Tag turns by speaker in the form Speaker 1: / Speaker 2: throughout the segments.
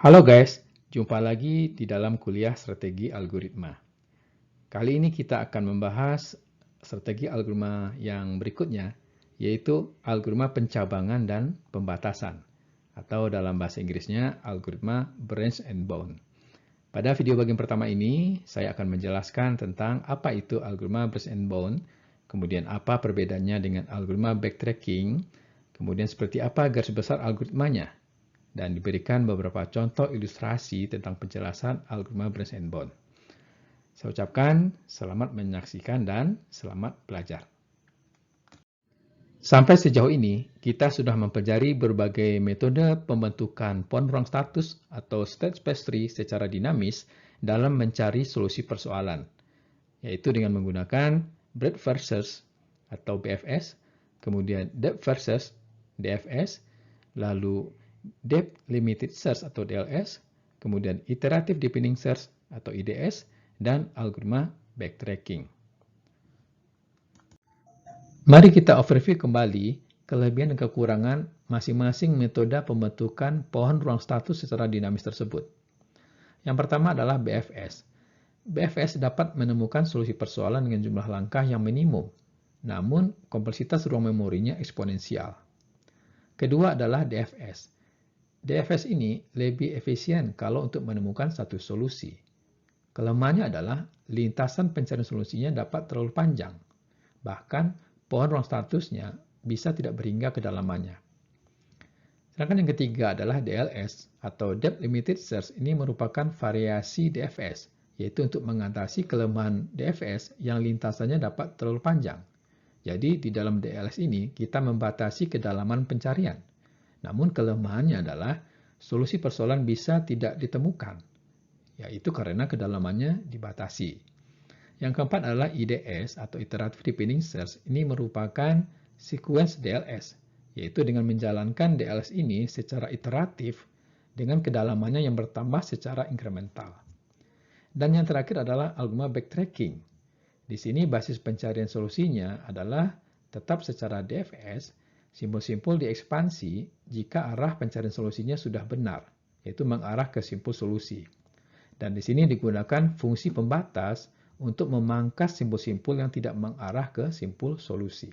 Speaker 1: Halo guys, jumpa lagi di dalam kuliah strategi algoritma. Kali ini kita akan membahas strategi algoritma yang berikutnya, yaitu algoritma pencabangan dan pembatasan, atau dalam bahasa Inggrisnya algoritma branch and bound. Pada video bagian pertama ini, saya akan menjelaskan tentang apa itu algoritma branch and bound, kemudian apa perbedaannya dengan algoritma backtracking, kemudian seperti apa garis besar algoritmanya, dan diberikan beberapa contoh ilustrasi tentang penjelasan algoritma branch and bound. Saya ucapkan selamat menyaksikan dan selamat belajar. Sampai sejauh ini, kita sudah mempelajari berbagai metode pembentukan pohon ruang status atau state space tree secara dinamis dalam mencari solusi persoalan, yaitu dengan menggunakan breadth versus atau BFS, kemudian depth versus DFS, lalu Depth Limited Search atau DLS, kemudian Iterative Deepening Search atau IDS, dan algoritma backtracking. Mari kita overview kembali kelebihan dan kekurangan masing-masing metode pembentukan pohon ruang status secara dinamis tersebut. Yang pertama adalah BFS. BFS dapat menemukan solusi persoalan dengan jumlah langkah yang minimum, namun kompleksitas ruang memorinya eksponensial. Kedua adalah DFS. DFS ini lebih efisien kalau untuk menemukan satu solusi. Kelemahannya adalah lintasan pencarian solusinya dapat terlalu panjang. Bahkan, pohon ruang statusnya bisa tidak berhingga kedalamannya. Sedangkan yang ketiga adalah DLS atau Depth Limited Search. Ini merupakan variasi DFS, yaitu untuk mengatasi kelemahan DFS yang lintasannya dapat terlalu panjang. Jadi, di dalam DLS ini kita membatasi kedalaman pencarian. Namun kelemahannya adalah solusi persoalan bisa tidak ditemukan, yaitu karena kedalamannya dibatasi. Yang keempat adalah IDS atau Iterative Deepening Search. Ini merupakan sequence DLS, yaitu dengan menjalankan DLS ini secara iteratif dengan kedalamannya yang bertambah secara incremental. Dan yang terakhir adalah algoritma backtracking. Di sini basis pencarian solusinya adalah tetap secara DFS, simpul-simpul diekspansi jika arah pencarian solusinya sudah benar, yaitu mengarah ke simpul solusi. Dan di sini digunakan fungsi pembatas untuk memangkas simpul-simpul yang tidak mengarah ke simpul solusi.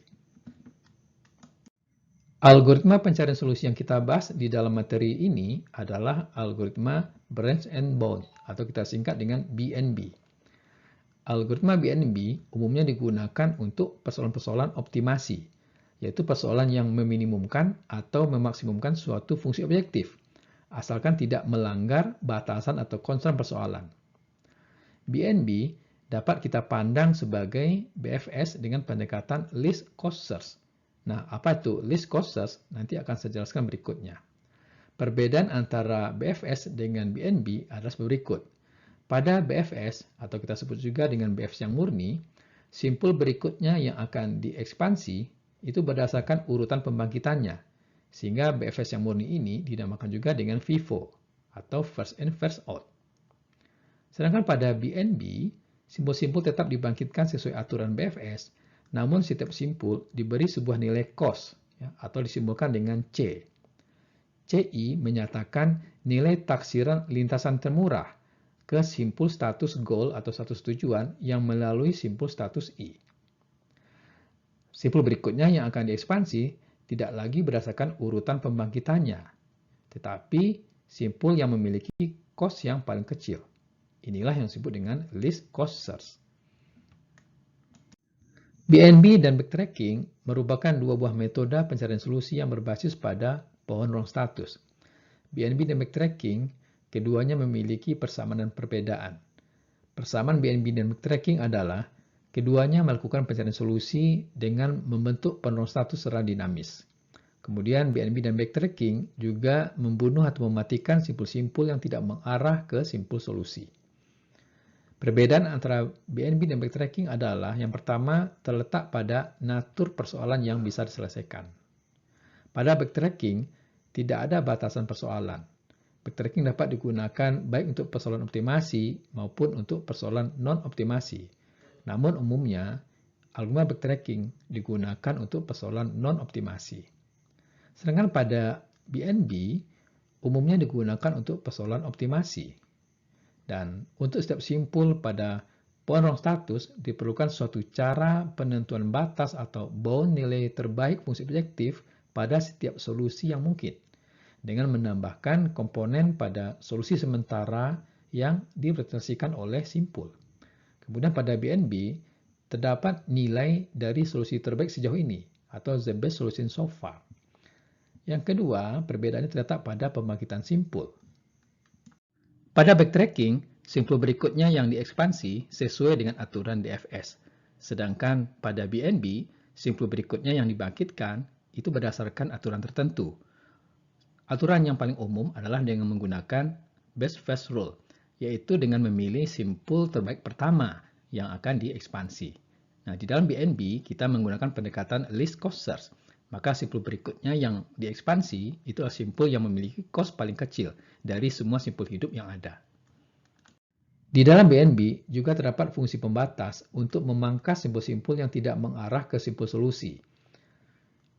Speaker 1: Algoritma pencarian solusi yang kita bahas di dalam materi ini adalah algoritma branch and bound, atau kita singkat dengan BNB. Algoritma BNB umumnya digunakan untuk persoalan-persoalan optimasi, yaitu persoalan yang meminimumkan atau memaksimumkan suatu fungsi objektif, asalkan tidak melanggar batasan atau konstran persoalan. BNB dapat kita pandang sebagai BFS dengan pendekatan least cost search. Nah, apa itu least cost search? Nanti akan saya jelaskan berikutnya. Perbedaan antara BFS dengan BNB adalah sebagai berikut. Pada BFS, atau kita sebut juga dengan BFS yang murni, simpul berikutnya yang akan diekspansi itu berdasarkan urutan pembangkitannya, sehingga BFS yang murni ini dinamakan juga dengan FIFO, atau first in first out. Sedangkan pada BNB, simpul-simpul tetap dibangkitkan sesuai aturan BFS, namun setiap simpul diberi sebuah nilai cost, atau disimbolkan dengan C. CI menyatakan nilai taksiran lintasan termurah ke simpul status goal atau status tujuan yang melalui simpul status I. Simpul berikutnya yang akan diekspansi tidak lagi berdasarkan urutan pembangkitannya, tetapi simpul yang memiliki cost yang paling kecil. Inilah yang disebut dengan least cost search. BNB dan backtracking merupakan dua buah metode pencarian solusi yang berbasis pada pohon ruang status. BNB dan backtracking keduanya memiliki persamaan dan perbedaan. Persamaan BNB dan backtracking adalah keduanya melakukan pencarian solusi dengan membentuk pohon ruang status secara dinamis. Kemudian BNB dan backtracking juga membunuh atau mematikan simpul-simpul yang tidak mengarah ke simpul solusi. Perbedaan antara BNB dan backtracking adalah yang pertama terletak pada natur persoalan yang bisa diselesaikan. Pada backtracking tidak ada batasan persoalan. Backtracking dapat digunakan baik untuk persoalan optimasi maupun untuk persoalan non-optimasi. Namun umumnya, algoritma backtracking digunakan untuk persoalan non-optimasi. Sedangkan pada BNB, umumnya digunakan untuk persoalan optimasi. Dan untuk setiap simpul pada pohon ruang status diperlukan suatu cara penentuan batas atau bound nilai terbaik fungsi objektif pada setiap solusi yang mungkin, dengan menambahkan komponen pada solusi sementara yang direpresentasikan oleh simpul. Kemudian pada BNB, terdapat nilai dari solusi terbaik sejauh ini, atau the best solution so far. Yang kedua, perbedaannya terletak pada pembangkitan simpul. Pada backtracking, simpul berikutnya yang diekspansi sesuai dengan aturan DFS. Sedangkan pada BNB, simpul berikutnya yang dibangkitkan itu berdasarkan aturan tertentu. Aturan yang paling umum adalah dengan menggunakan best first rule, yaitu dengan memilih simpul terbaik pertama yang akan diekspansi. Nah, di dalam BNB kita menggunakan pendekatan least cost search. Maka simpul berikutnya yang diekspansi itu adalah simpul yang memiliki cost paling kecil dari semua simpul hidup yang ada. Di dalam BNB juga terdapat fungsi pembatas untuk memangkas simpul-simpul yang tidak mengarah ke simpul solusi.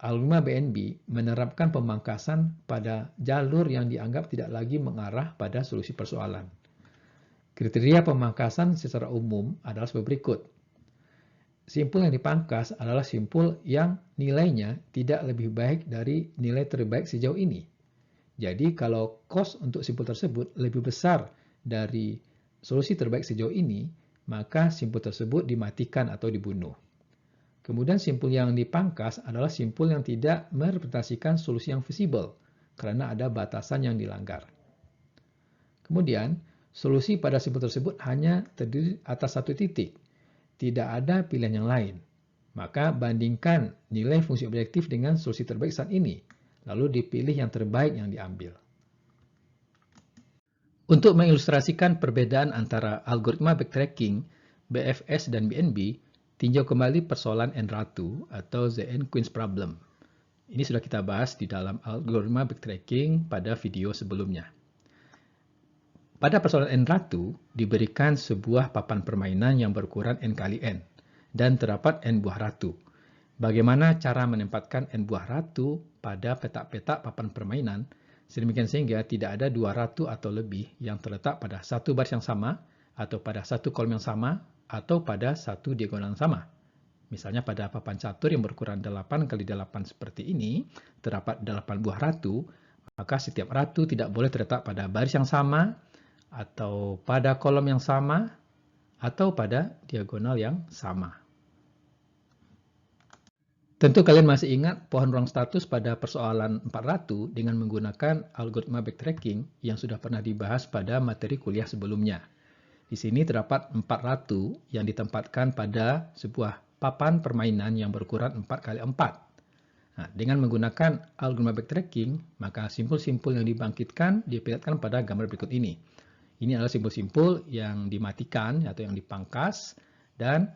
Speaker 1: Algoritma BNB menerapkan pemangkasan pada jalur yang dianggap tidak lagi mengarah pada solusi persoalan. Kriteria pemangkasan secara umum adalah sebagai berikut. Simpul yang dipangkas adalah simpul yang nilainya tidak lebih baik dari nilai terbaik sejauh ini. Jadi kalau cost untuk simpul tersebut lebih besar dari solusi terbaik sejauh ini, maka simpul tersebut dimatikan atau dibunuh. Kemudian simpul yang dipangkas adalah simpul yang tidak merepresentasikan solusi yang visible karena ada batasan yang dilanggar. Kemudian, solusi pada simpul tersebut hanya terdiri atas satu titik. Tidak ada pilihan yang lain. Maka bandingkan nilai fungsi objektif dengan solusi terbaik saat ini, lalu dipilih yang terbaik yang diambil. Untuk mengilustrasikan perbedaan antara algoritma backtracking, BFS dan BNB, tinjau kembali persoalan N-Ratu atau the N-Queens problem. Ini sudah kita bahas di dalam algoritma backtracking pada video sebelumnya. Pada persoalan N-Ratu, diberikan sebuah papan permainan yang berukuran N kali N, dan terdapat N buah ratu. Bagaimana cara menempatkan N buah ratu pada petak-petak papan permainan, sedemikian sehingga tidak ada dua ratu atau lebih yang terletak pada satu baris yang sama, atau pada satu kolom yang sama, atau pada satu diagonal yang sama. Misalnya pada papan catur yang berukuran 8 kali 8 seperti ini, terdapat 8 buah ratu, maka setiap ratu tidak boleh terletak pada baris yang sama, atau pada kolom yang sama, atau pada diagonal yang sama. Tentu kalian masih ingat pohon ruang status pada persoalan 4 ratu dengan menggunakan algoritma backtracking yang sudah pernah dibahas pada materi kuliah sebelumnya. Di sini terdapat 4 ratu yang ditempatkan pada sebuah papan permainan yang berukuran 4 kali 4. Nah, dengan menggunakan algoritma backtracking, maka simpul-simpul yang dibangkitkan diperlihatkan pada gambar berikut ini. Ini adalah simpul-simpul yang dimatikan atau yang dipangkas, dan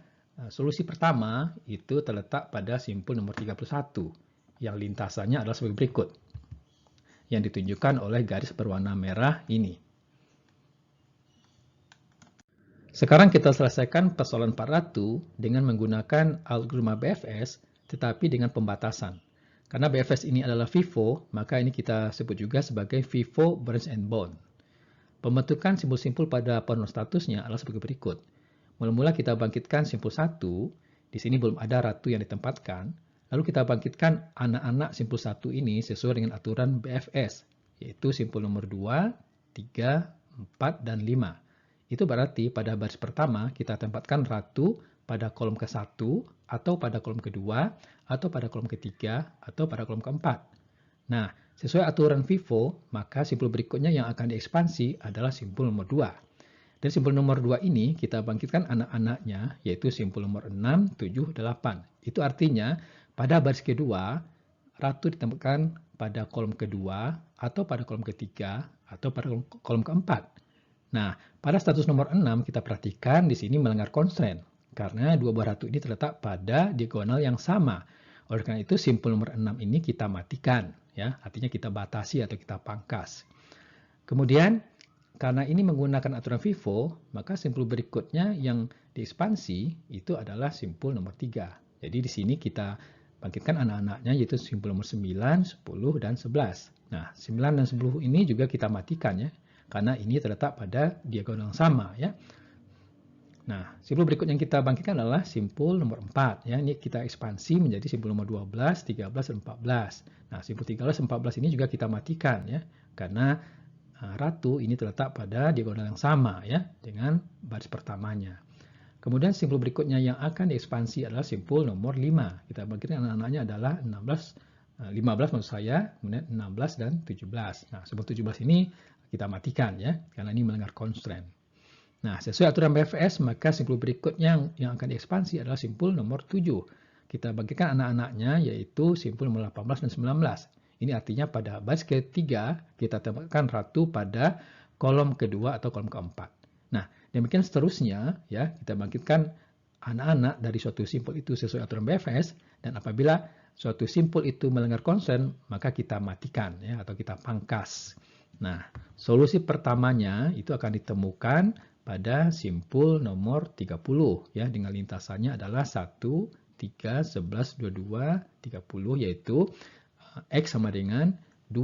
Speaker 1: solusi pertama itu terletak pada simpul nomor 31 yang lintasannya adalah sebagai berikut yang ditunjukkan oleh garis berwarna merah ini. Sekarang kita selesaikan persoalan 4 ratu dengan menggunakan algoritma BFS tetapi dengan pembatasan. Karena BFS ini adalah FIFO, maka ini kita sebut juga sebagai FIFO branch and bound. Pembentukan simpul-simpul pada pohon statusnya adalah sebagai berikut. Mula-mula kita bangkitkan simpul 1, di sini belum ada ratu yang ditempatkan, lalu kita bangkitkan anak-anak simpul 1 ini sesuai dengan aturan BFS, yaitu simpul nomor 2, 3, 4, dan 5. Itu berarti pada baris pertama kita tempatkan ratu pada kolom ke-1, atau pada kolom kedua, atau pada kolom ketiga, atau pada kolom keempat. Nah, sesuai aturan FIFO, maka simpul berikutnya yang akan diekspansi adalah simpul nomor 2. Dan simpul nomor 2 ini kita bangkitkan anak-anaknya, yaitu simpul nomor 6, 7, 8. Itu artinya, pada baris kedua, ratu ditempatkan pada kolom kedua, atau pada kolom ketiga, atau pada kolom keempat. Nah, pada status nomor 6 kita perhatikan di sini melanggar constraint, karena dua buah ratu ini terletak pada diagonal yang sama. Oleh karena itu, simpul nomor 6 ini kita matikan. Ya, artinya kita batasi atau kita pangkas. Kemudian, karena ini menggunakan aturan FIFO, maka simpul berikutnya yang diekspansi itu adalah simpul nomor 3. Jadi di sini kita bangkitkan anak-anaknya, yaitu simpul nomor 9, 10, dan 11. Nah, 9 dan 10 ini juga kita matikan ya, karena ini terletak pada diagonal yang sama ya. Nah, simpul berikut yang kita bangkitkan adalah simpul nomor 4 ya. Ini kita ekspansi menjadi simpul nomor 12, 13, dan 14. Nah, simpul 13 dan 14 ini juga kita matikan ya, karena ratu ini terletak pada diagonal yang sama ya dengan baris pertamanya. Kemudian simpul berikutnya yang akan diekspansi adalah simpul nomor 5. Kita bangkitkan anak-anaknya adalah 15 maksud saya, kemudian 16 dan 17. Nah, simpul 17 ini kita matikan ya, karena ini melanggar constraint. Nah, sesuai aturan BFS, maka simpul berikutnya yang akan diekspansi adalah simpul nomor 7. Kita bangkitkan anak-anaknya, yaitu simpul nomor 18 dan 19. Ini artinya pada baris ketiga, kita tempatkan ratu pada kolom kedua atau kolom keempat. Nah, demikian seterusnya, ya, kita bangkitkan anak-anak dari suatu simpul itu sesuai aturan BFS, dan apabila suatu simpul itu melanggar constraint, maka kita matikan, ya, atau kita pangkas. Nah, solusi pertamanya itu akan ditemukan pada simpul nomor 30, ya, dengan lintasannya adalah 1, 3, 11, 22, 30, yaitu X sama dengan 2,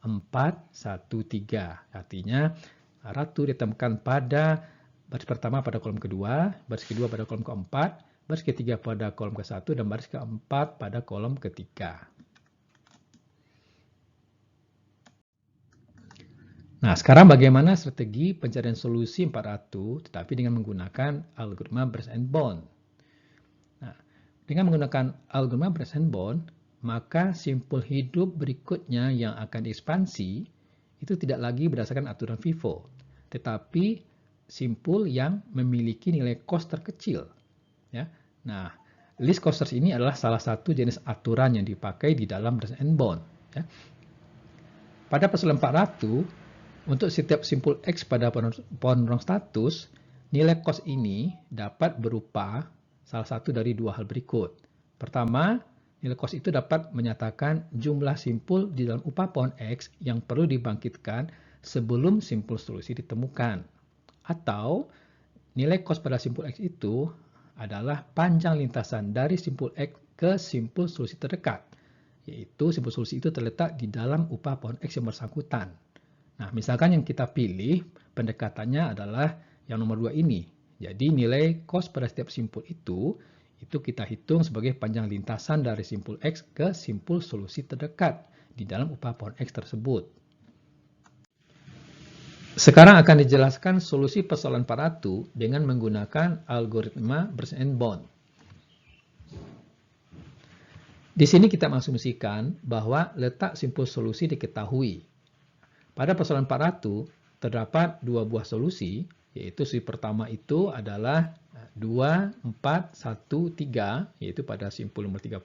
Speaker 1: 4, 1, 3. Artinya, ratu ditemukan pada baris pertama pada kolom kedua, baris kedua pada kolom keempat, baris ketiga pada kolom ke-1, dan baris keempat pada kolom ketiga. Nah, sekarang bagaimana strategi pencarian solusi 4 ratu, tetapi dengan menggunakan algoritma Brush and Bond. Nah, dengan menggunakan algoritma Brush and Bond, maka simpul hidup berikutnya yang akan diekspansi itu tidak lagi berdasarkan aturan FIFO, tetapi simpul yang memiliki nilai cost terkecil. Ya. Nah, least costers ini adalah salah satu jenis aturan yang dipakai di dalam Brush and Bond. Ya. Pada persoalan 4 ratu, untuk setiap simpul X pada pohon rong status, nilai cost ini dapat berupa salah satu dari dua hal berikut. Pertama, nilai cost itu dapat menyatakan jumlah simpul di dalam upah pohon X yang perlu dibangkitkan sebelum simpul solusi ditemukan. Atau nilai cost pada simpul X itu adalah panjang lintasan dari simpul X ke simpul solusi terdekat, yaitu simpul solusi itu terletak di dalam upah pohon X yang bersangkutan. Nah, misalkan yang kita pilih pendekatannya adalah yang nomor 2 ini. Jadi nilai cost pada setiap simpul itu kita hitung sebagai panjang lintasan dari simpul X ke simpul solusi terdekat di dalam upah pohon X tersebut. Sekarang akan dijelaskan solusi persoalan 4 ratu dengan menggunakan algoritma Brush and Bond. Di sini kita mengasumsikan bahwa letak simpul solusi diketahui. Pada persoalan 4 ratu terdapat dua buah solusi, yaitu solusi pertama itu adalah 2, 4, 1, 3, yaitu pada simpul nomor 30,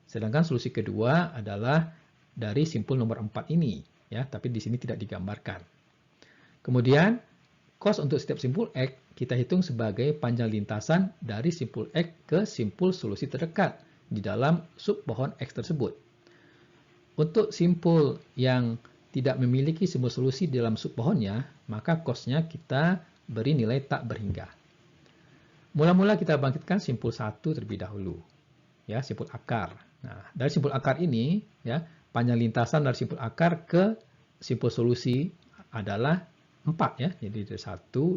Speaker 1: sedangkan solusi kedua adalah dari simpul nomor 4 ini, ya, tapi di sini tidak digambarkan. Kemudian, cost untuk setiap simpul X kita hitung sebagai panjang lintasan dari simpul X ke simpul solusi terdekat di dalam sub pohon X tersebut. Untuk simpul yang tidak memiliki simpul solusi di dalam sub pohonnya, maka cost-nya kita beri nilai tak berhingga. Mula-mula kita bangkitkan simpul 1 terlebih dahulu, ya, simpul akar. Nah, dari simpul akar ini, ya, panjang lintasan dari simpul akar ke simpul solusi adalah 4, ya. Jadi 1,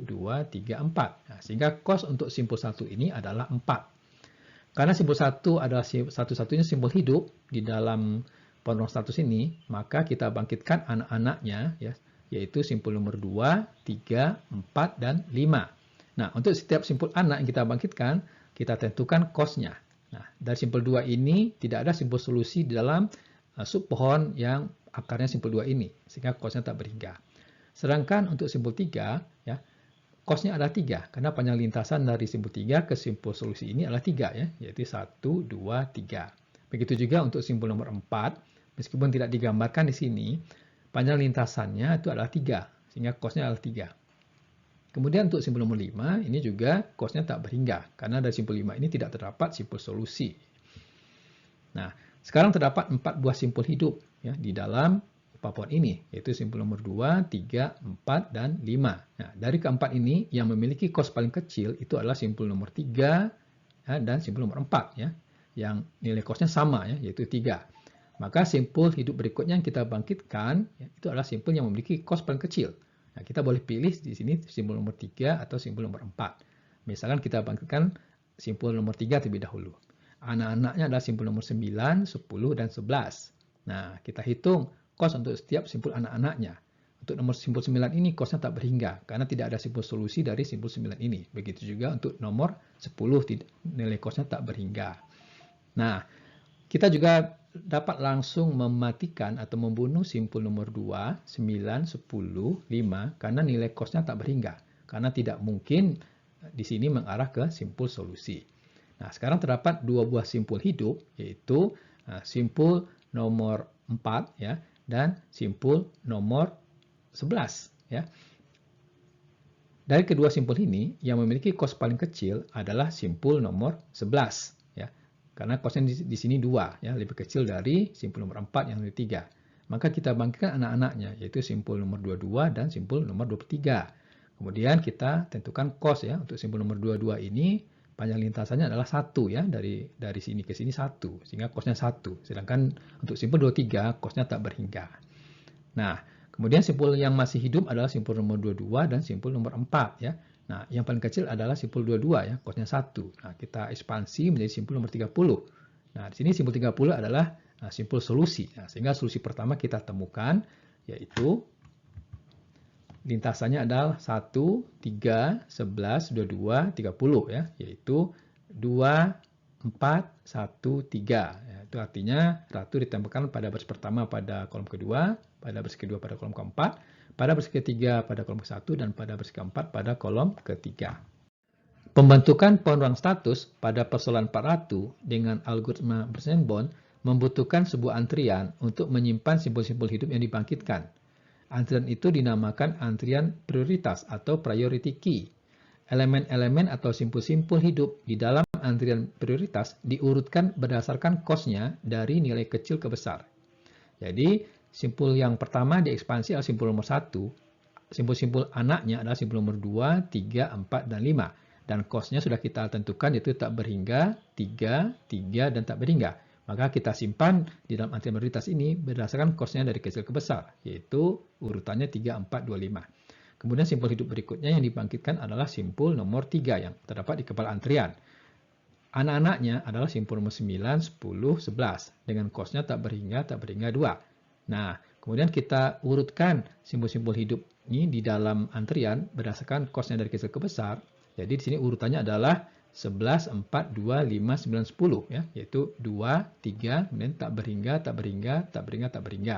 Speaker 1: 2, 3, 4. Nah, sehingga cost untuk simpul 1 ini adalah 4. Karena simpul 1 adalah satu-satunya simpul hidup di dalam pohon rong status ini, maka kita bangkitkan anak-anaknya, ya, yaitu simpul nomor 2, 3, 4, dan 5. Nah, untuk setiap simpul anak yang kita bangkitkan, kita tentukan cost-nya. Nah, dari simpul 2 ini tidak ada simpul solusi di dalam sub pohon yang akarnya simpul 2 ini, sehingga cost-nya tak berhingga. Sedangkan untuk simpul 3, ya, cost-nya adalah 3, karena panjang lintasan dari simpul 3 ke simpul solusi ini adalah 3, ya, yaitu 1, 2, 3. Begitu juga untuk simpul nomor 4, meskipun tidak digambarkan di sini, panjang lintasannya itu adalah 3, sehingga cost-nya adalah 3. Kemudian untuk simpul nomor 5, ini juga cost-nya tak berhingga, karena dari simpul 5 ini tidak terdapat simpul solusi. Nah, sekarang terdapat 4 buah simpul hidup, ya, di dalam upah pohon ini, yaitu simpul nomor 2, 3, 4, dan 5. Nah, dari keempat ini, yang memiliki cost paling kecil itu adalah simpul nomor 3, ya, dan simpul nomor 4. Ya. yang nilai costnya sama, ya, yaitu 3. Maka simpul hidup berikutnya yang kita bangkitkan, ya, itu adalah simpul yang memiliki cost paling kecil. Nah, kita boleh pilih di sini simpul nomor 3 atau simpul nomor 4. Misalkan kita bangkitkan simpul nomor 3 terlebih dahulu. Anak-anaknya adalah simpul nomor 9, 10, dan 11. Nah, kita hitung cost untuk setiap simpul anak-anaknya. Untuk nomor simpul 9 ini costnya tak berhingga, karena tidak ada simpul solusi dari simpul 9 ini. Begitu juga untuk nomor 10, nilai costnya tak berhingga. Nah, kita juga dapat langsung mematikan atau membunuh simpul nomor 2, 9, 10, 5 karena nilai costnya tak berhingga. Karena tidak mungkin di sini mengarah ke simpul solusi. Nah, sekarang terdapat dua buah simpul hidup, yaitu simpul nomor 4 ya, dan simpul nomor 11 ya. Dari kedua simpul ini, yang memiliki cost paling kecil adalah simpul nomor 11 ya. Karena costnya di sini 2 ya, lebih kecil dari simpul nomor 4 yang lebih 3. Maka kita bangkitkan anak-anaknya, yaitu simpul nomor 22 dan simpul nomor 23. Kemudian kita tentukan cost ya, untuk simpul nomor 22 ini panjang lintasannya adalah 1 ya, dari sini ke sini 1, sehingga costnya 1. Sedangkan untuk simpul 23 costnya tak berhingga. Nah, kemudian simpul yang masih hidup adalah simpul nomor 22 dan simpul nomor 4 ya. Nah, yang paling kecil adalah simpul 22 ya, costnya 1. Nah, kita ekspansi menjadi simpul nomor 30. Nah, di sini simpul 30 adalah simpul solusi. Nah, sehingga solusi pertama kita temukan, yaitu lintasannya adalah 1, 3, 11, 22, 30 ya, yaitu 2, 4, 1, 3. Ya, itu artinya ratu ditempelkan pada baris pertama pada kolom kedua, pada baris kedua pada kolom keempat, pada baris ketiga pada kolom ke-1, dan pada baris keempat pada kolom ketiga. Pembentukan pohon ruang status pada persoalan Pak Ratu dengan algoritma Bersenbon membutuhkan sebuah antrian untuk menyimpan simpul-simpul hidup yang dibangkitkan. Antrian itu dinamakan antrian prioritas atau priority key. Elemen-elemen atau simpul-simpul hidup di dalam antrian prioritas diurutkan berdasarkan cost-nya dari nilai kecil ke besar. Jadi, simpul yang pertama diekspansi adalah simpul nomor 1. Simpul-simpul anaknya adalah simpul nomor 2, 3, 4, dan 5. Dan cost-nya sudah kita tentukan, yaitu tak berhingga, 3, 3, dan tak berhingga. Maka kita simpan di dalam antrian prioritas ini berdasarkan cost-nya dari kecil ke besar, yaitu urutannya 3, 4, 2, 5. Kemudian simpul hidup berikutnya yang dibangkitkan adalah simpul nomor 3 yang terdapat di kepala antrian. Anak-anaknya adalah simpul nomor 9, 10, 11 dengan cost-nya tak berhingga 2. Nah, kemudian kita urutkan simpul-simpul hidup ini di dalam antrian berdasarkan cost-nya dari kecil ke besar. Jadi di sini urutannya adalah 11, 4, 2, 5, 9, 10 ya, yaitu 2, 3, kemudian tak berhingga, tak berhingga, tak berhingga, tak berhingga.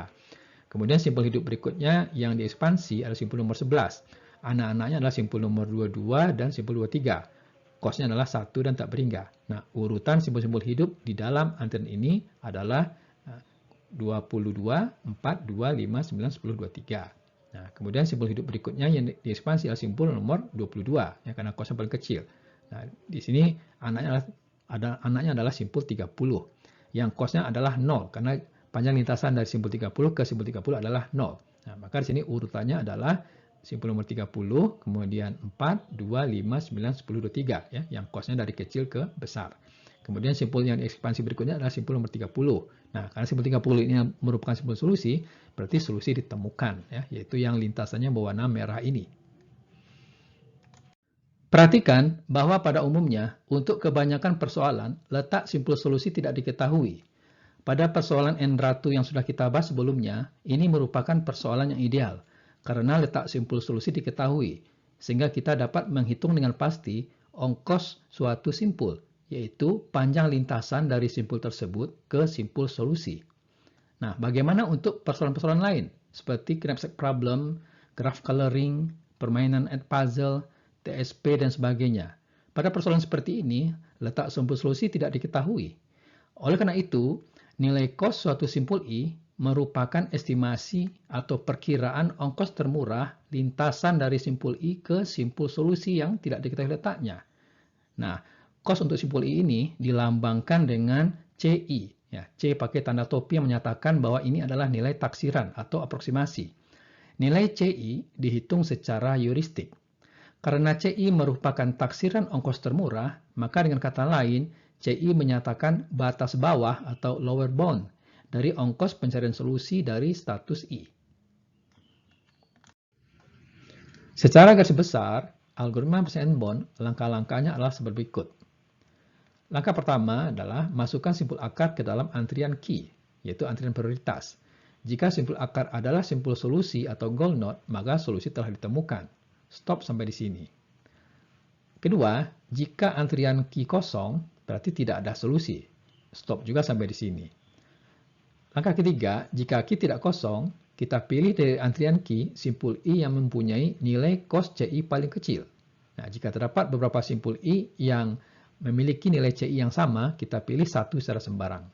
Speaker 1: Kemudian simpul hidup berikutnya yang diekspansi adalah simpul nomor 11. Anak-anaknya adalah simpul nomor 22 dan simpul 23. Cost-nya adalah 1 dan tak berhingga. Nah, urutan simpul-simpul hidup di dalam antrian ini adalah 22, 4, 2, 5, 9, 10, 23. Nah, kemudian simpul hidup berikutnya yang diekspansi adalah simpul nomor 22, ya, karena cost-nya paling kecil. Nah, di sini anaknya adalah simpul 30, yang cost-nya adalah 0, karena panjang lintasan dari simpul 30 ke simpul 30 adalah 0. Nah, maka di sini urutannya adalah simpul nomor 30, kemudian 4, 2, 5, 9, 10, 23, ya, yang cost-nya dari kecil ke besar. Kemudian simpul yang ekspansi berikutnya adalah simpul nomor 30. Nah, karena simpul 30 ini merupakan simpul solusi, berarti solusi ditemukan, ya, yaitu yang lintasannya berwarna merah ini. Perhatikan bahwa pada umumnya, untuk kebanyakan persoalan, letak simpul solusi tidak diketahui. Pada persoalan N ratu yang sudah kita bahas sebelumnya, ini merupakan persoalan yang ideal, karena letak simpul solusi diketahui, sehingga kita dapat menghitung dengan pasti ongkos suatu simpul, yaitu panjang lintasan dari simpul tersebut ke simpul solusi. Nah, bagaimana untuk persoalan-persoalan lain, seperti knapsack problem, graph coloring, permainan Edpuzzle, TSP, dan sebagainya? Pada persoalan seperti ini, letak simpul solusi tidak diketahui. Oleh karena itu, nilai cost suatu simpul I merupakan estimasi atau perkiraan ongkos termurah lintasan dari simpul I ke simpul solusi yang tidak diketahui letaknya. Nah, cost untuk simpul I ini dilambangkan dengan CI. Ya, C pakai tanda topi yang menyatakan bahwa ini adalah nilai taksiran atau aproksimasi. Nilai CI dihitung secara heuristik. Karena CI merupakan taksiran ongkos termurah, maka dengan kata lain, CI menyatakan batas bawah atau lower bound dari ongkos pencarian solusi dari status I. Secara garis besar, algoritma persaingan bond, langkah-langkahnya adalah seperti berikut. Langkah pertama adalah masukkan simpul akar ke dalam antrian key, yaitu antrian prioritas. Jika simpul akar adalah simpul solusi atau goal node, maka solusi telah ditemukan. Stop sampai di sini. Kedua, jika antrian key kosong, berarti tidak ada solusi. Stop juga sampai di sini. Langkah ketiga, jika key tidak kosong, kita pilih dari antrian key simpul I yang mempunyai nilai cost CI paling kecil. Nah, jika terdapat beberapa simpul I yang memiliki nilai CI yang sama, kita pilih satu secara sembarang.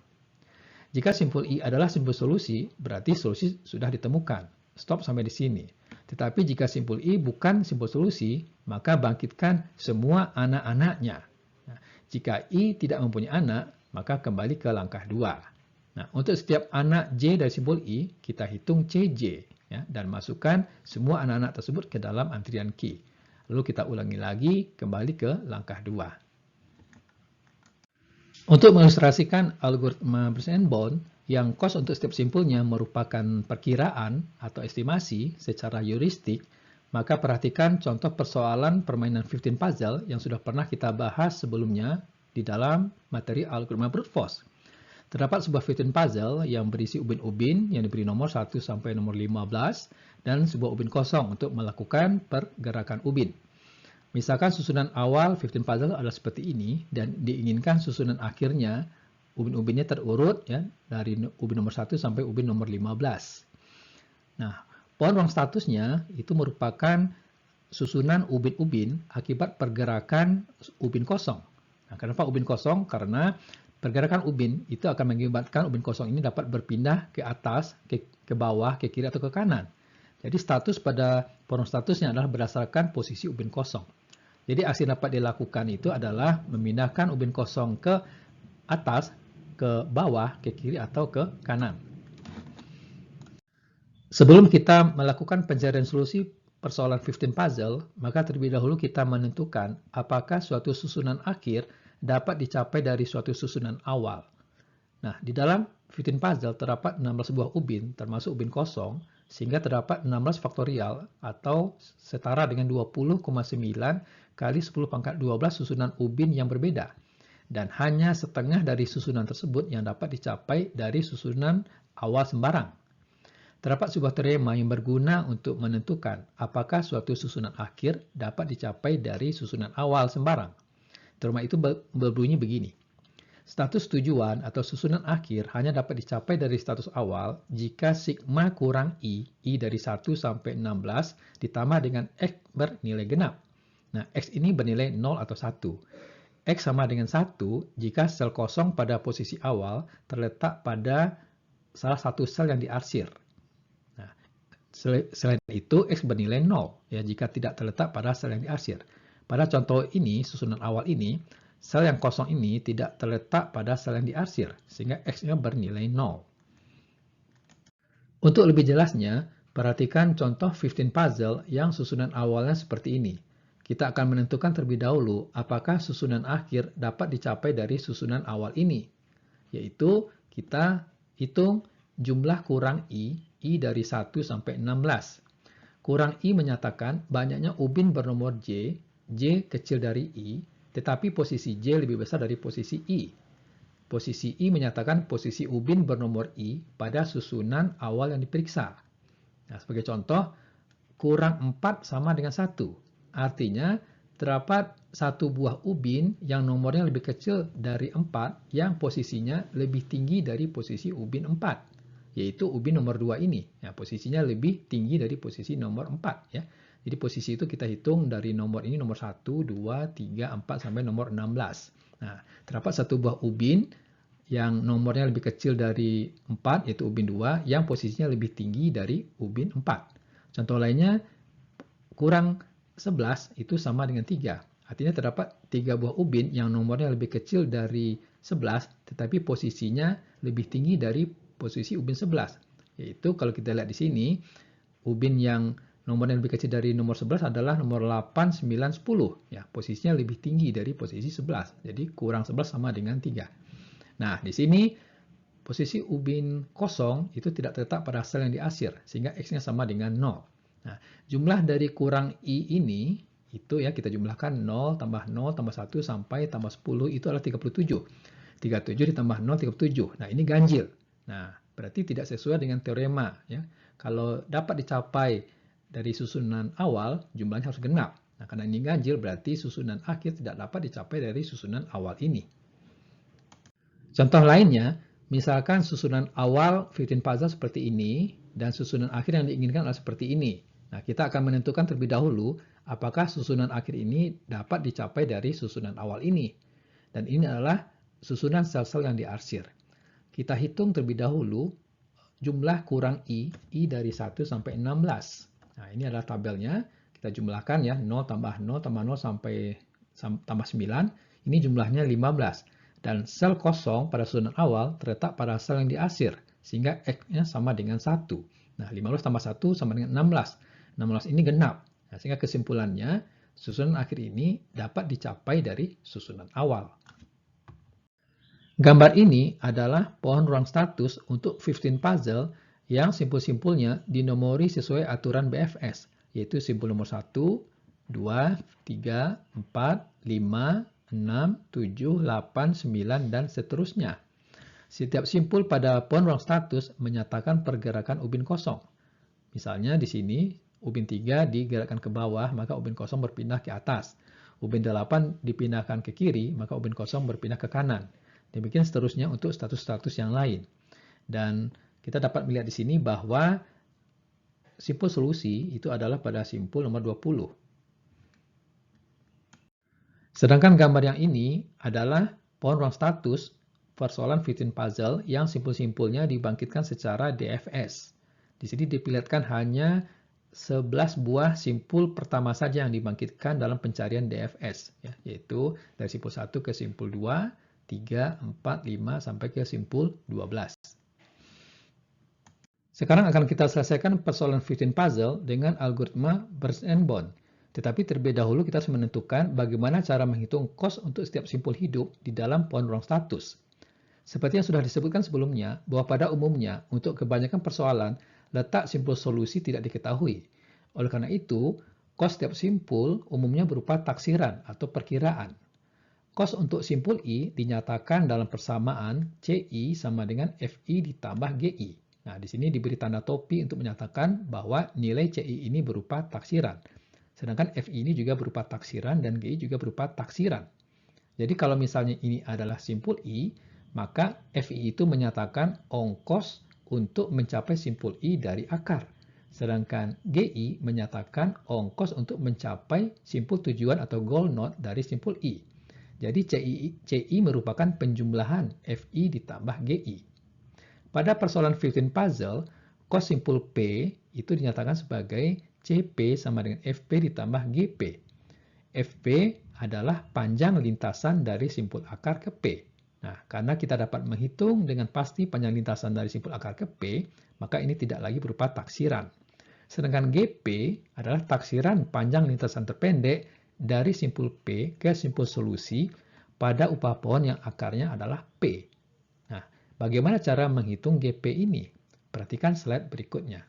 Speaker 1: Jika simpul I adalah simpul solusi, berarti solusi sudah ditemukan. Stop sampai di sini. Tetapi jika simpul I bukan simpul solusi, maka bangkitkan semua anak-anaknya. Nah, jika I tidak mempunyai anak, maka kembali ke langkah 2. Nah, untuk setiap anak J dari simpul I, kita hitung CJ ya, dan masukkan semua anak-anak tersebut ke dalam antrian key. Lalu kita ulangi lagi, kembali ke langkah 2. Untuk mengilustrasikan algoritma persaingan bond, yang cost untuk setiap simpulnya merupakan perkiraan atau estimasi secara heuristik, maka perhatikan contoh persoalan permainan 15 puzzle yang sudah pernah kita bahas sebelumnya di dalam materi algoritma brute force. Terdapat sebuah 15 puzzle yang berisi ubin-ubin yang diberi nomor 1 sampai nomor 15 dan sebuah ubin kosong untuk melakukan pergerakan ubin. Misalkan susunan awal 15 puzzle adalah seperti ini dan diinginkan susunan akhirnya ubin-ubinnya terurut ya dari ubin nomor 1 sampai ubin nomor 15. Nah, pohon ruang statusnya itu merupakan susunan ubin-ubin akibat pergerakan ubin kosong. Nah, kenapa ubin kosong? Karena pergerakan ubin itu akan mengakibatkan ubin kosong ini dapat berpindah ke atas, ke bawah, ke kiri atau ke kanan. Jadi status pada pohon statusnya adalah berdasarkan posisi ubin kosong. Jadi aksi yang dapat dilakukan itu adalah memindahkan ubin kosong ke atas, ke bawah, ke kiri atau ke kanan. Sebelum kita melakukan pencarian solusi persoalan 15 puzzle, maka terlebih dahulu kita menentukan apakah suatu susunan akhir dapat dicapai dari suatu susunan awal. Nah, di dalam 15 puzzle terdapat 16 buah ubin, termasuk ubin kosong, sehingga terdapat 16 faktorial atau setara dengan 20,9 kali 10 pangkat 12 susunan ubin yang berbeda. Dan hanya setengah dari susunan tersebut yang dapat dicapai dari susunan awal sembarang. Terdapat sebuah teorema yang berguna untuk menentukan apakah suatu susunan akhir dapat dicapai dari susunan awal sembarang. Teorema itu berbunyi begini. Status tujuan atau susunan akhir hanya dapat dicapai dari status awal jika sigma kurang I dari 1 sampai 16 ditambah dengan X bernilai genap. Nah, X ini bernilai 0 atau 1. X sama dengan 1 jika sel kosong pada posisi awal terletak pada salah satu sel yang diarsir. Nah, selain itu, X bernilai 0 ya, jika tidak terletak pada sel yang diarsir. Pada contoh ini, susunan awal ini, sel yang kosong ini tidak terletak pada sel yang diarsir, sehingga X-nya bernilai 0. Untuk lebih jelasnya, perhatikan contoh 15 puzzle yang susunan awalnya seperti ini. Kita akan menentukan terlebih dahulu apakah susunan akhir dapat dicapai dari susunan awal ini, yaitu kita hitung jumlah kurang I dari 1 sampai 16. Kurang I menyatakan banyaknya ubin bernomor J kecil dari I, tetapi posisi J lebih besar dari posisi I. Posisi I menyatakan posisi ubin bernomor I pada susunan awal yang diperiksa. Nah, sebagai contoh, kurang 4 sama dengan 1. Artinya, terdapat satu buah ubin yang nomornya lebih kecil dari 4 yang posisinya lebih tinggi dari posisi ubin 4. Yaitu ubin nomor 2 ini. Ya, posisinya lebih tinggi dari posisi nomor 4. Ya. Jadi posisi itu kita hitung dari nomor ini nomor 1, 2, 3, 4 sampai nomor 16. Nah, terdapat satu buah ubin yang nomornya lebih kecil dari 4, yaitu ubin 2, yang posisinya lebih tinggi dari ubin 4. Contoh lainnya, kurang 11 itu sama dengan 3. Artinya terdapat 3 buah ubin yang nomornya lebih kecil dari 11, tetapi posisinya lebih tinggi dari posisi ubin 11. Yaitu kalau kita lihat di sini, ubin yang Nomor yang lebih kecil dari nomor 11 adalah nomor 8, 9, 10. Ya, posisinya lebih tinggi dari posisi 11. Jadi kurang 11 sama dengan 3. Nah, di sini posisi ubin kosong itu tidak terletak pada sel yang diarsir, sehingga X-nya sama dengan 0. Nah, jumlah dari kurang I ini, itu ya kita jumlahkan 0 tambah 0 tambah 1 sampai tambah 10 itu adalah 37. 37 ditambah 0, 37. Nah, ini ganjil. Nah, berarti tidak sesuai dengan teorema. Ya. Kalau dapat dicapai dari susunan awal, jumlahnya harus genap. Nah, karena ini ganjil, berarti susunan akhir tidak dapat dicapai dari susunan awal ini. Contoh lainnya, misalkan susunan awal 15 puzzle seperti ini, dan susunan akhir yang diinginkan adalah seperti ini. Nah, kita akan menentukan terlebih dahulu apakah susunan akhir ini dapat dicapai dari susunan awal ini. Dan ini adalah susunan sel-sel yang diarsir. Kita hitung terlebih dahulu jumlah kurang I dari 1 sampai 16. Nah, ini adalah tabelnya. Kita jumlahkan ya, 0 tambah 0 tambah 0 sampai tambah 9. Ini jumlahnya 15. Dan sel kosong pada susunan awal terletak pada sel yang diarsir, sehingga X-nya sama dengan 1. Nah, 15 tambah 1 sama dengan 16. 16 ini genap. Nah, sehingga kesimpulannya, susunan akhir ini dapat dicapai dari susunan awal. Gambar ini adalah pohon ruang status untuk 15 puzzle yang simpul-simpulnya dinomori sesuai aturan BFS, yaitu simpul nomor 1, 2, 3, 4, 5, 6, 7, 8, 9, dan seterusnya. Setiap simpul pada pohon ruang status menyatakan pergerakan ubin kosong. Misalnya di sini, ubin 3 digerakkan ke bawah, maka ubin kosong berpindah ke atas. Ubin 8 dipindahkan ke kiri, maka ubin kosong berpindah ke kanan. Demikian seterusnya untuk status-status yang lain. Dan kita dapat melihat di sini bahwa simpul solusi itu adalah pada simpul nomor 20. Sedangkan gambar yang ini adalah pohon ruang status persoalan 15 puzzle yang simpul-simpulnya dibangkitkan secara DFS. Di sini diperlihatkan hanya 11 buah simpul pertama saja yang dibangkitkan dalam pencarian DFS, ya, yaitu dari simpul 1 ke simpul 2, 3, 4, 5, sampai ke simpul 12. Sekarang akan kita selesaikan persoalan 15 puzzle dengan algoritma Burns and Bond. Tetapi terlebih dahulu kita harus menentukan bagaimana cara menghitung kos untuk setiap simpul hidup di dalam pohon ruang status. Seperti yang sudah disebutkan sebelumnya, bahwa pada umumnya untuk kebanyakan persoalan, letak simpul solusi tidak diketahui. Oleh karena itu, kos setiap simpul umumnya berupa taksiran atau perkiraan. Kos untuk simpul I dinyatakan dalam persamaan CI sama dengan FI ditambah GI. Nah, di sini diberi tanda topi untuk menyatakan bahwa nilai CI ini berupa taksiran. Sedangkan FI ini juga berupa taksiran dan GI juga berupa taksiran. Jadi kalau misalnya ini adalah simpul I, maka FI itu menyatakan ongkos untuk mencapai simpul I dari akar. Sedangkan GI menyatakan ongkos untuk mencapai simpul tujuan atau goal node dari simpul I. Jadi CI merupakan penjumlahan FI ditambah GI. Pada persoalan 15 puzzle, kos simpul P itu dinyatakan sebagai CP sama dengan FP ditambah GP. FP adalah panjang lintasan dari simpul akar ke P. Nah, karena kita dapat menghitung dengan pasti panjang lintasan dari simpul akar ke P, maka ini tidak lagi berupa taksiran. Sedangkan GP adalah taksiran panjang lintasan terpendek dari simpul P ke simpul solusi pada upah pohon yang akarnya adalah P. Nah, bagaimana cara menghitung GP ini? Perhatikan slide berikutnya.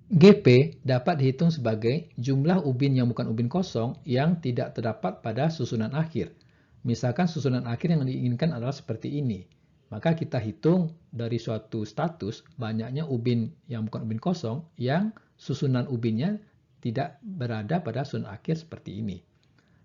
Speaker 1: GP dapat dihitung sebagai jumlah ubin yang bukan ubin kosong yang tidak terdapat pada susunan akhir. Misalkan susunan akhir yang diinginkan adalah seperti ini. Maka kita hitung dari suatu status banyaknya ubin yang bukan ubin kosong yang susunan ubinnya tidak berada pada susunan akhir seperti ini.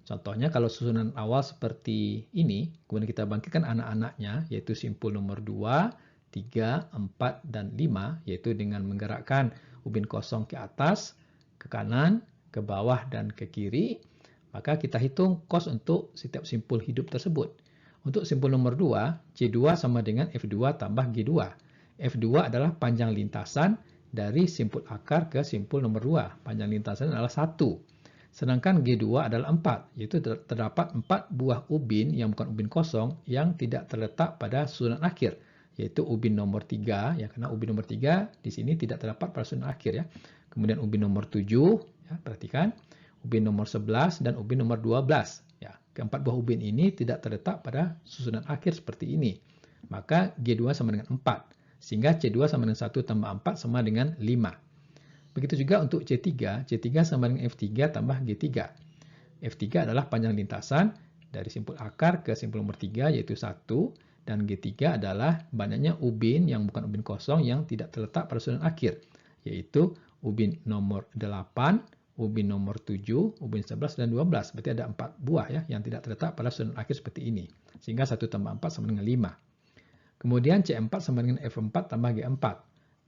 Speaker 1: Contohnya kalau susunan awal seperti ini, kemudian kita bangkitkan anak-anaknya, yaitu simpul nomor 2, 3, 4, dan 5, yaitu dengan menggerakkan ubin kosong ke atas, ke kanan, ke bawah, dan ke kiri, maka kita hitung kos untuk setiap simpul hidup tersebut. Untuk simpul nomor 2, C2 sama dengan F2 tambah G2. F2 adalah panjang lintasan dari simpul akar ke simpul nomor 2. Panjang lintasan adalah 1. Sedangkan G2 adalah 4, yaitu terdapat 4 buah ubin yang bukan ubin kosong yang tidak terletak pada susunan akhir, yaitu ubin nomor 3, ya, karena ubin nomor 3 di sini tidak terdapat pada susunan akhir, ya. kemudian ubin nomor 7, ya, perhatikan, ubin nomor 11, dan ubin nomor 12. Ya, keempat buah ubin ini tidak terletak pada susunan akhir seperti ini. Maka G2 sama dengan 4, sehingga C2 sama dengan 1 tambah 4 sama dengan 5. Begitu juga untuk C3, C3 sama dengan F3 tambah G3. F3 adalah panjang lintasan dari simpul akar ke simpul nomor 3, yaitu 1, dan G3 adalah banyaknya ubin yang bukan ubin kosong yang tidak terletak pada susunan akhir, yaitu ubin nomor 8, ubin nomor 7, ubin 11, dan 12. Berarti ada 4 buah ya yang tidak terletak pada susunan akhir seperti ini. Sehingga 1 tambah 4 sama dengan 5. Kemudian C4 sama dengan F4 tambah G4.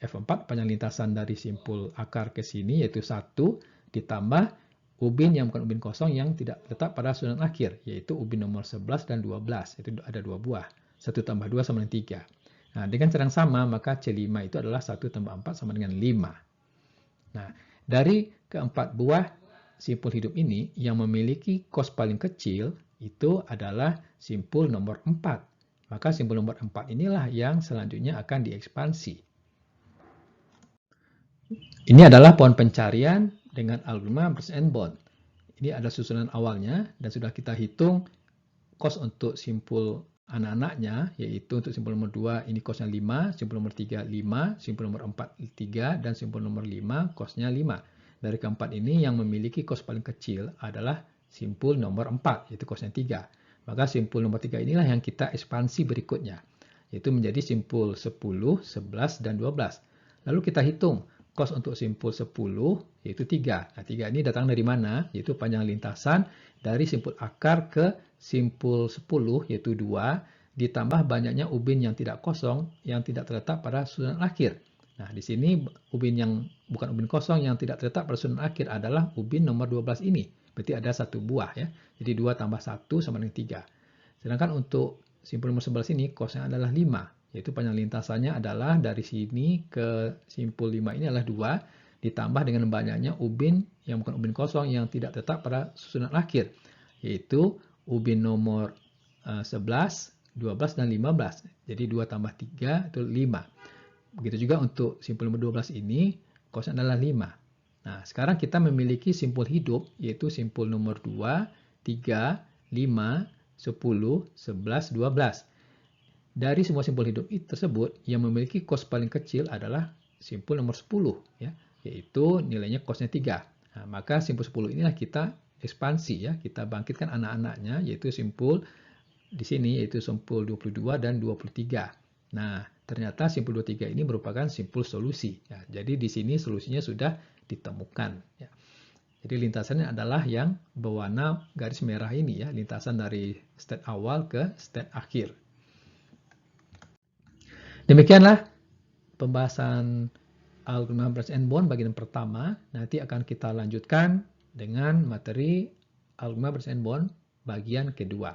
Speaker 1: F4 panjang lintasan dari simpul akar ke sini, yaitu 1, ditambah ubin yang bukan ubin kosong yang tidak terletak pada susunan akhir, yaitu ubin nomor 11 dan 12. Itu ada 2 buah. 1 tambah 2 sama dengan 3. Nah, dengan cara yang sama, maka C5 itu adalah 1 tambah 4 sama dengan 5. Nah, dari keempat buah simpul hidup ini, yang memiliki kos paling kecil itu adalah simpul nomor 4. Maka simpul nomor 4 inilah yang selanjutnya akan diekspansi. Ini adalah pohon pencarian dengan algoritma Bers and Bond. Ini adalah susunan awalnya, dan sudah kita hitung kos untuk simpul anak-anaknya, yaitu untuk simpul nomor 2 ini kosnya 5, simpul nomor 3 5, simpul nomor 4 3, dan simpul nomor 5 kosnya 5. Dari keempat ini yang memiliki kos paling kecil adalah simpul nomor 4, yaitu kosnya 3. Maka simpul nomor 3 inilah yang kita ekspansi berikutnya, yaitu menjadi simpul 10, 11, dan 12. Lalu kita hitung kos untuk simpul 10, yaitu 3. Nah, 3 ini datang dari mana? Yaitu panjang lintasan dari simpul akar ke simpul 10, yaitu 2, ditambah banyaknya ubin yang tidak kosong, yang tidak terletak pada susunan akhir. Nah, di sini ubin yang bukan ubin kosong yang tidak terletak pada susunan akhir adalah ubin nomor 12 ini. Berarti ada 1 buah ya. Jadi 2 tambah 1 sama dengan 3. Sedangkan untuk simpul nomor 11 ini kosnya adalah 5. Yaitu panjang lintasannya adalah dari sini ke simpul 5 ini adalah 2, ditambah dengan banyaknya ubin yang bukan ubin kosong yang tidak tetap pada susunan akhir, yaitu ubin nomor 11, 12, dan 15. Jadi 2 tambah 3 itu 5. Begitu juga untuk simpul nomor 12 ini, kosnya adalah 5. Nah, sekarang kita memiliki simpul hidup, yaitu simpul nomor 2, 3, 5, 10, 11, 12. Dari semua simpul hidup tersebut, yang memiliki kos paling kecil adalah simpul nomor 10, ya, yaitu nilainya kosnya 3. Nah, maka simpul 10 inilah kita ekspansi, ya, kita bangkitkan anak-anaknya, yaitu simpul di sini, yaitu simpul 22 dan 23. Nah, ternyata simpul 23 ini merupakan simpul solusi. Ya, jadi di sini solusinya sudah ditemukan. Ya. Jadi lintasannya adalah yang berwarna garis merah ini, ya, lintasan dari state awal ke state akhir. Demikianlah pembahasan algoritma Bers and Bond bagian pertama. Nanti akan kita lanjutkan dengan materi algoritma Bers and Bond bagian kedua.